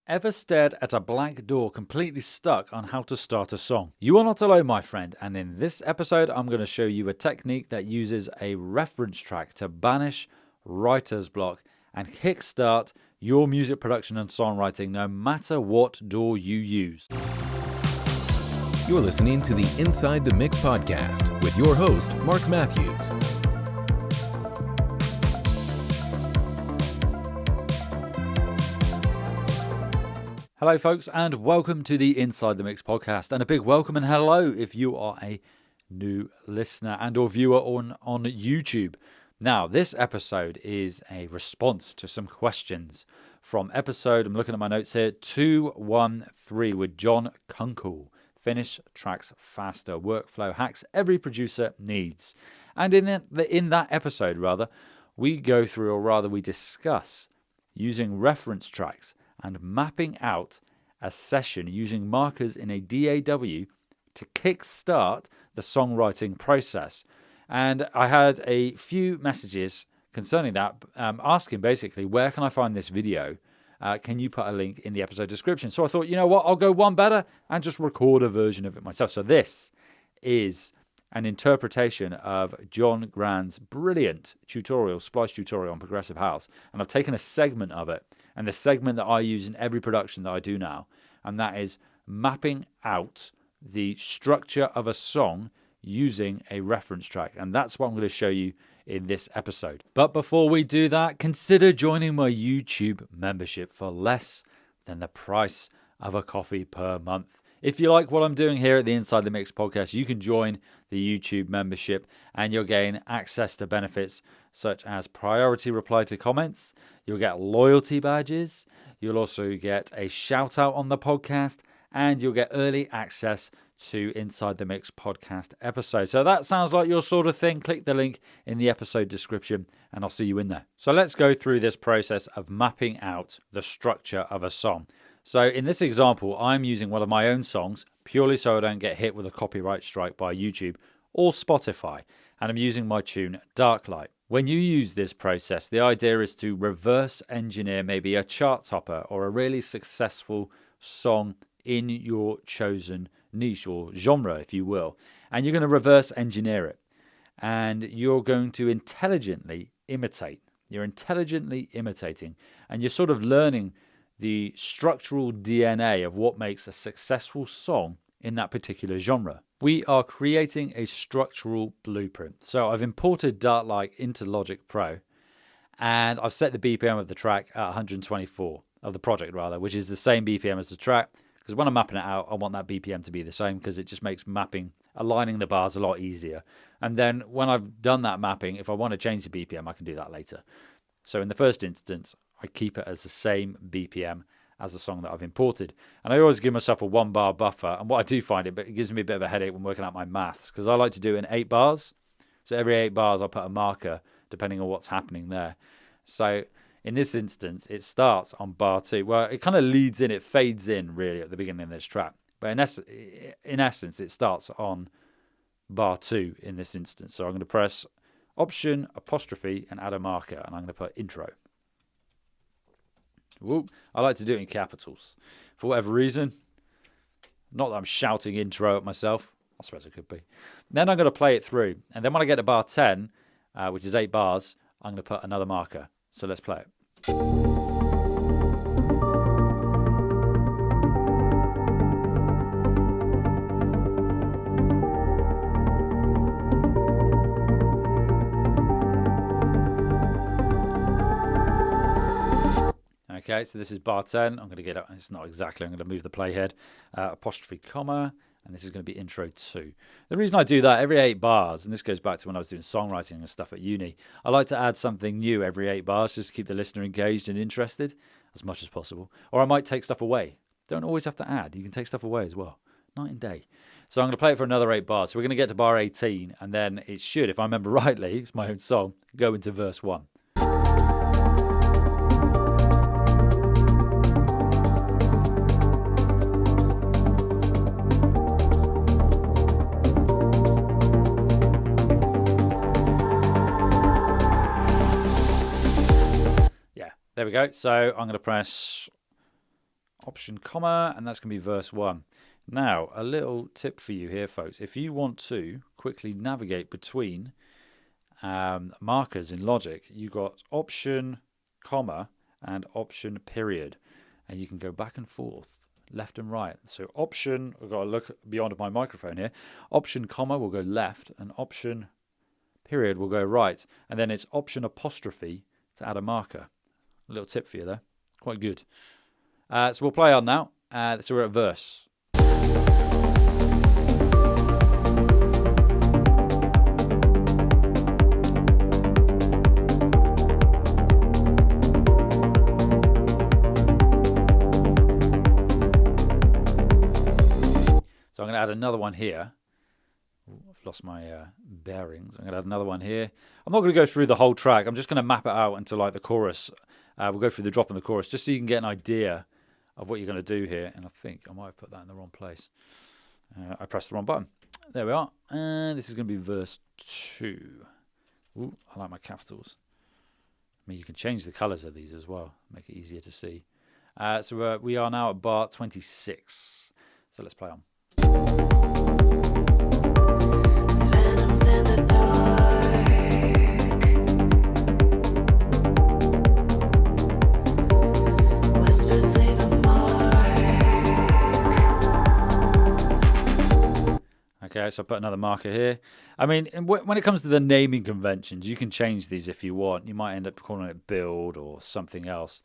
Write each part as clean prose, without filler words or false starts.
Ever stared at a blank door completely stuck on how to start a song? You are not alone, my friend, and in this episode I'm going to show you a technique that uses a reference track to banish writer's block and kickstart your music production and songwriting no matter what door you use. You're listening to the Inside the Mix podcast with your host, Mark Matthews. Hello folks, and welcome to the Inside the Mix podcast, and a big welcome and hello if you are a new listener and or viewer on YouTube. Now, this episode is a response to some questions from episode, I'm looking at my notes here, 213 with John Kunkel. Finish tracks faster, workflow hacks every producer needs. And in that episode, we go through, or rather we discuss, using reference tracks and mapping out a session using markers in a DAW to kickstart the songwriting process. And I had a few messages concerning that, asking basically, where can I find this video? Can you put a link in the episode description? So I thought, you know what, I'll go one better and just record a version of it myself. So this is an interpretation of John Grand's brilliant tutorial, splice tutorial on progressive house. And I've taken a segment of it, and the segment that I use in every production that I do now, and that is mapping out the structure of a song using a reference track. And that's what I'm going to show you in this episode. But before we do that, consider joining my YouTube membership for less than the price of a coffee per month. If you like what I'm doing here at the Inside the Mix podcast, you can join the YouTube membership and you'll gain access to benefits such as priority reply to comments. You'll get loyalty badges. You'll also get a shout out on the podcast, and you'll get early access to Inside the Mix podcast episodes. So that sounds like your sort of thing. Click the link in the episode description and I'll see you in there. So let's go through this process of mapping out the structure of a song. So in this example, I'm using one of my own songs purely so I don't get hit with a copyright strike by YouTube or Spotify. And I'm using my tune Darklight. When you use this process, the idea is to reverse engineer maybe a chart topper or a really successful song in your chosen niche or genre, if you will. And you're going to reverse engineer it. And you're going to intelligently imitate. You're intelligently imitating. And you're sort of learning the structural DNA of what makes a successful song in that particular genre. We are creating a structural blueprint. So I've imported Darklight into Logic Pro, and I've set the BPM of the track at 124, of the project rather, which is the same BPM as the track, because when I'm mapping it out, I want that BPM to be the same because it just makes mapping, aligning the bars a lot easier. And then when I've done that mapping, if I want to change the BPM, I can do that later. So in the first instance, I keep it as the same BPM as the song that I've imported. And I always give myself a 1 bar buffer. And what I do find it gives me a bit of a headache when working out my maths, because I like to do it in 8 bars. So every 8 bars, I'll put a marker depending on what's happening there. So in this instance, it starts on bar 2. Well, it kind of leads in, it fades in really at the beginning of this track. But in essence, it starts on bar 2 in this instance. So I'm going to press Option, apostrophe, and add a marker. And I'm going to put intro. Whoop. I like to do it in capitals for whatever reason. Not that I'm shouting intro at myself. I suppose it could be. Then I'm going to play it through. And then when I get to bar 10, which is 8 bars, I'm going to put another marker. So let's play it. Okay, so this is bar 10. I'm going to get it. It's not exactly. I'm going to move the playhead, apostrophe, comma, and this is going to be intro 2. The reason I do that every 8 bars, and this goes back to when I was doing songwriting and stuff at uni, I like to add something new every 8 bars just to keep the listener engaged and interested as much as possible. Or I might take stuff away. Don't always have to add. You can take stuff away as well. Night and day. So I'm going to play it for another 8 bars. So we're going to get to bar 18, and then it should, if I remember rightly, it's my own song, go into verse 1. There we go. So I'm going to press Option, comma, and that's going to be verse 1. Now, a little tip for you here, folks. If you want to quickly navigate between markers in Logic, you got Option, comma, and Option, period. And you can go back and forth, left and right. So Option, I've got to look beyond my microphone here. Option, comma will go left, and Option, period will go right. And then it's Option, apostrophe to add a marker. A little tip for you there. Quite good. So we'll play on now. So we're at verse. So I'm going to add another one here. Ooh, I've lost my bearings. I'm going to add another one here. I'm not going to go through the whole track. I'm just going to map it out into like the chorus. We'll go through the drop in the chorus just so you can get an idea of what you're going to do here. And I think I might have put that in the wrong place. I pressed the wrong button. There we are. And this is going to be verse 2. Ooh, I like my capitals. I mean, you can change the colors of these as well. Make it easier to see. So we are now at bar 26. So let's play on. Phantoms in the dark. Whispers leave a mark. Okay, so I put another marker here. I mean, when it comes to the naming conventions, you can change these if you want. You might end up calling it build or something else.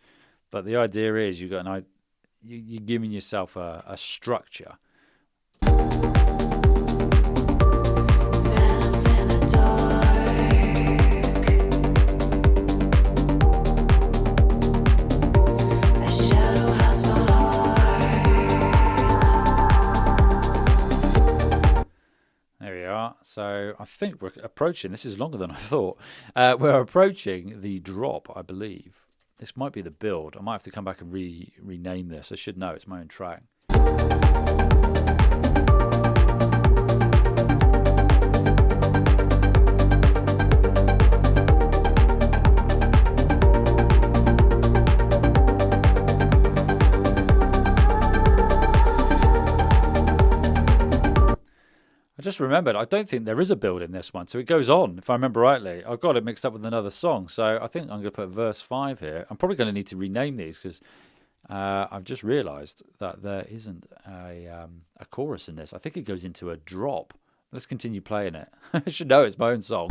But the idea is you're giving yourself a structure. Phantoms in the dark. A shadow hides my heart. There we are. So I think we're approaching, this is longer than I thought. We're approaching the drop, I believe. This might be the build. I might have to come back and rename this. I should know, it's my own track. I just remembered, I don't think there is a build in this one. So it goes on, if I remember rightly. I've got it mixed up with another song. So I think I'm going to put verse 5 here. I'm probably going to need to rename these because I've just realised that there isn't a chorus in this. I think it goes into a drop. Let's continue playing it. I should know it's my own song.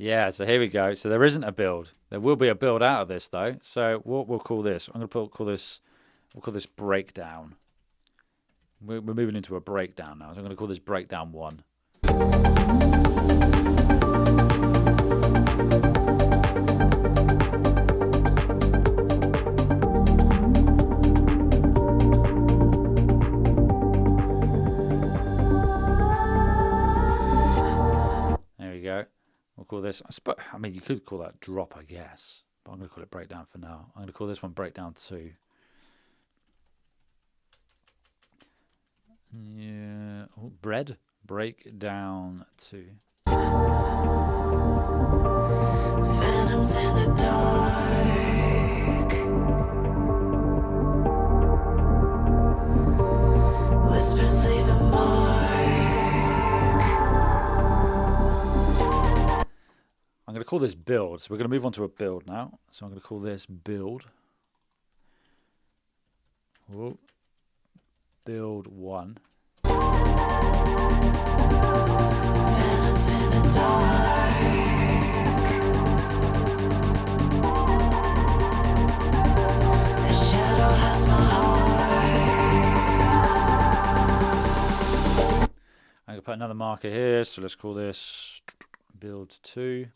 Yeah, so here we go. So there isn't a build. There will be a build out of this though. So what we'll call this, we'll call this breakdown. We're moving into a breakdown now. So I'm going to call this breakdown 1. There we go. We'll call this, I mean, you could call that drop, I guess. But I'm going to call it breakdown for now. I'm going to call this one breakdown 2. Yeah. Oh, breakdown 2. Phantoms in the dark. Whispers leave a mark. I'm going to call this build. So we're going to move on to a build now. So I'm going to call this build. Whoa. Build 1. Phantoms in the dark. A shadow hides my heart. I'm going to put another marker here. So let's call this build 2.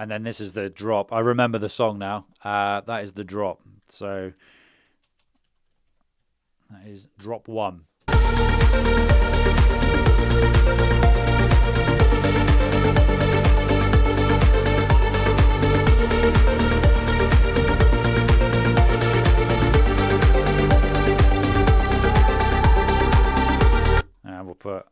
And then this is the drop. I remember the song now. That is the drop. So that is drop 1. And we'll put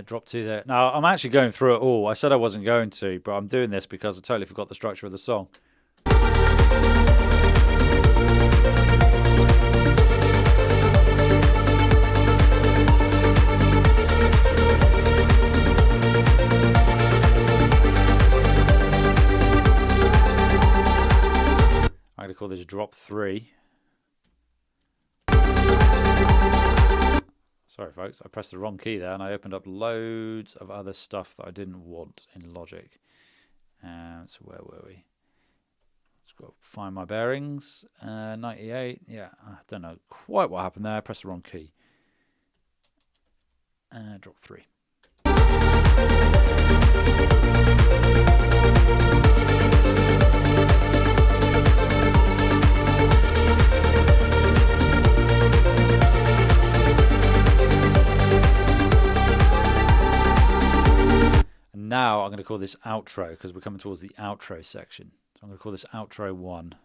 drop 2 there. Now, I'm actually going through it all. I said I wasn't going to, but I'm doing this because I totally forgot the structure of the song. I'm going to call this drop 3. Sorry, folks, I pressed the wrong key there and I opened up loads of other stuff that I didn't want in Logic. So where were we? Let's go find my bearings. 98. Yeah, I don't know quite what happened there. I pressed the wrong key. Drop 3. Now I'm going to call this outro because we're coming towards the outro section. So I'm going to call this outro 1.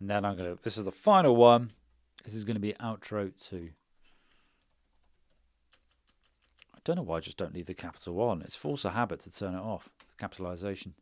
And then I'm going to, this is the final one. This is going to be outro 2. I don't know why I just don't leave the capital on. It's force of habit to turn it off. Capitalization.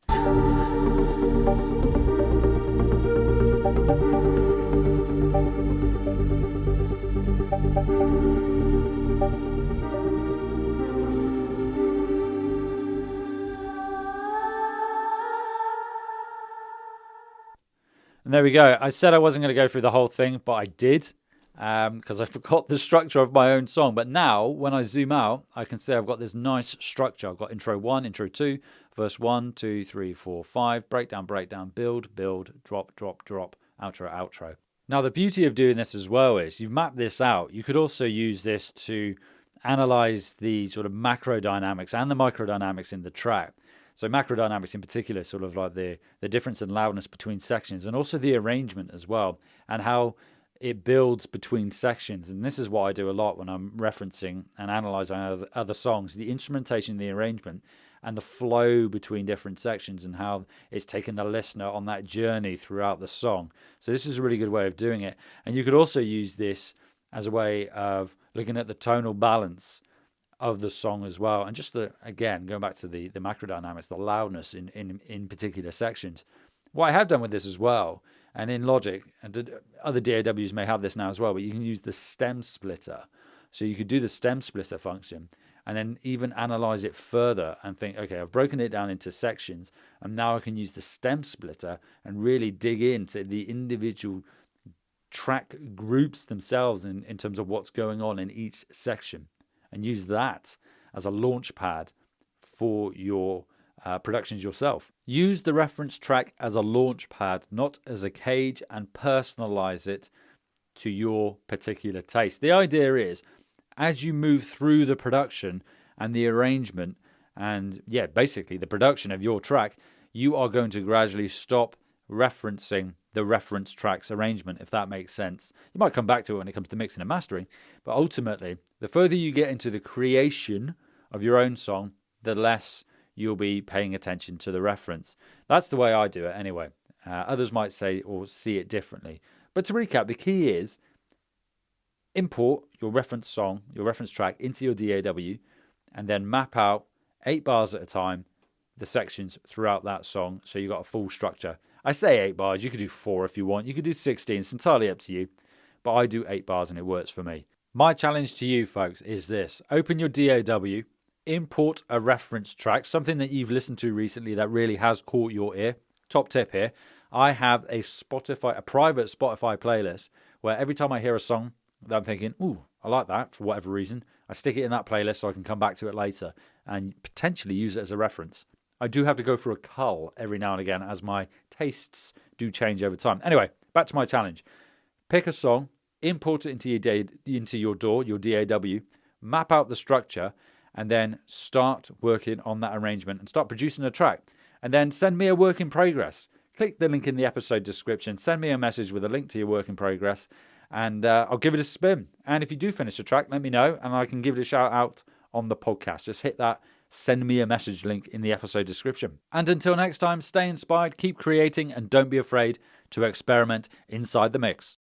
And there we go. I said I wasn't going to go through the whole thing, but I did because I forgot the structure of my own song. But now, when I zoom out, I can see I've got this nice structure. I've got intro 1, intro 2, verse 1, 2, 3, 4, 5, breakdown, breakdown, build, build, drop, drop, drop, outro, outro. Now, the beauty of doing this as well is you've mapped this out. You could also use this to analyze the sort of macro dynamics and the micro dynamics in the track. So macro dynamics in particular, sort of like the difference in loudness between sections, and also the arrangement as well, and how it builds between sections. And this is what I do a lot when I'm referencing and analyzing other songs, the instrumentation, the arrangement, and the flow between different sections, and how it's taken the listener on that journey throughout the song. So this is a really good way of doing it. And you could also use this as a way of looking at the tonal balance of the song as well, and just again going back to the macro dynamics, the loudness in particular sections. What I have done with this as well, and in Logic, and other DAWs may have this now as well, but you can use the stem splitter. So you could do the stem splitter function and then even analyze it further and think, okay, I've broken it down into sections, and now I can use the stem splitter and really dig into the individual track groups themselves in terms of what's going on in each section, and use that as a launch pad for your productions yourself. Use the reference track as a launch pad, not as a cage, and personalize it to your particular taste. The idea is, as you move through the production and the arrangement and basically the production of your track, you are going to gradually stop referencing the reference track's arrangement, if that makes sense. You might come back to it when it comes to mixing and mastering, but ultimately, the further you get into the creation of your own song, the less you'll be paying attention to the reference. That's the way I do it anyway. Others might say or see it differently. But to recap, the key is import your reference song, your reference track into your DAW, and then map out 8 bars at a time, the sections throughout that song, so you've got a full structure. I say 8 bars, you could do 4 if you want, you could do 16, it's entirely up to you, but I do 8 bars and it works for me. My challenge to you folks is this: open your DAW, import a reference track, something that you've listened to recently that really has caught your ear. Top tip here, I have a private Spotify playlist where every time I hear a song that I'm thinking, ooh, I like that for whatever reason, I stick it in that playlist so I can come back to it later and potentially use it as a reference. I do have to go for a cull every now and again as my tastes do change over time. Anyway, back to my challenge. Pick a song, import it into your DAW, your DAW, map out the structure, and then start working on that arrangement and start producing a track. And then send me a work in progress. Click the link in the episode description, send me a message with a link to your work in progress, and I'll give it a spin. And if you do finish the track, let me know, and I can give it a shout out on the podcast. Just hit that send me a message link in the episode description. And until next time, stay inspired, keep creating, and don't be afraid to experiment inside the mix.